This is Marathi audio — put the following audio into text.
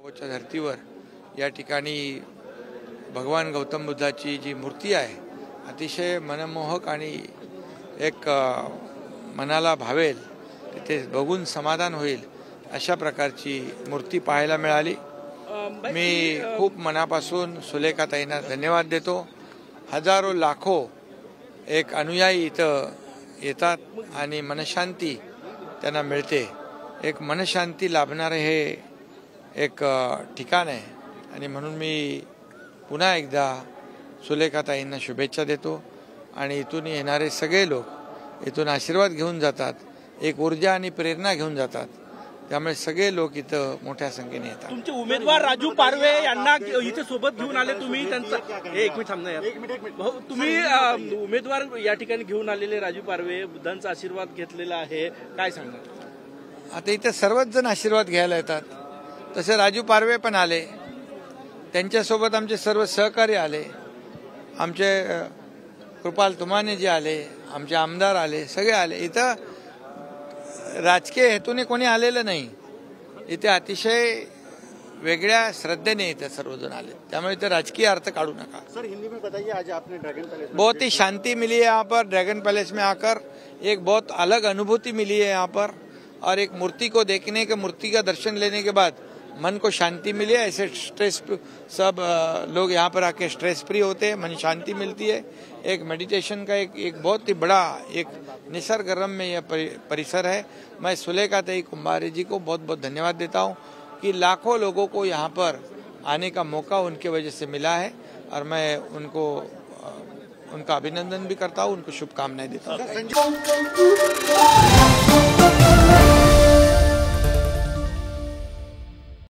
च्या धर्तीवर या ठिकाणी भगवान गौतम बुद्धाची जी मूर्ती आहे अतिशय मनमोहक आणि एक मनाला भावेल, तिथे बघून समाधान होईल अशा प्रकारची मूर्ती पाहायला मिळाली। मी खूप मनापासून सुलेखाताईंना धन्यवाद देतो। हजारो लाखो एक अनुयायी इथं येतात आणि मनशांती त्यांना मिळते। एक मनशांती लाभणारे हे एक ठिकाण आहे आणि म्हणून मी पुन्हा एकदा सुलेखाताईंना शुभेच्छा देतो आणि इथून येणारे सगळे लोक इथून आशीर्वाद घेऊन जातात, एक ऊर्जा आणि प्रेरणा घेऊन जातात। त्यामुळे सगळे लोक इथं मोठ्या संख्येने येतात। तुमचे उमेदवार राजू पारवे यांना इथे सोबत घेऊन आले तुम्ही, त्यांचा एक मिनिट थांबना यार, तुम्ही उमेदवार या ठिकाणी घेऊन आलेले राजू पारवे, बुद्धांचा आशीर्वाद घेतलेला आहे, काय सांगणार? आता इथे सर्वच जण आशीर्वाद घ्यायला येतात, तसे राजू पारवे पण आले, त्यांच्यासोबत आमचे सर्व सहकारी आले, आमचे कृपाल तुमाने जे आले, आमचे आमदार आले, सगळे आले। इथं राजकीय हेतूने कोणी आलेलं नहीं, इथे अतिशय वेगळ्या श्रद्धेने इथे सर्वजन आले, त्यामुळे इथे राजकीय अर्थ काढू नका। सर हिंदी में बताइए, आज आपने ड्रैगन पैलेस बहुत ही शांति मिली है यहाँ पर। ड्रैगन पैलेस में आकर एक बहुत अलग अनुभूति मिली है यहाँ पर, और एक मूर्ति को देखने के, मूर्ति का दर्शन लेने के बाद मन को शांति मिली है। ऐसे स्ट्रेस सब लोग यहाँ पर आके स्ट्रेस फ्री होते हैं, मन शांति मिलती है। एक मेडिटेशन का एक बहुत ही बड़ा एक निसर्गरम्य यह परिसर है। मैं सुलेखाताई कुंभारे जी को बहुत बहुत धन्यवाद देता हूँ कि लाखों लोगों को यहाँ पर आने का मौका उनके वजह से मिला है, और मैं उनका अभिनंदन भी करता हूँ, उनको शुभकामनाएं देता हूँ।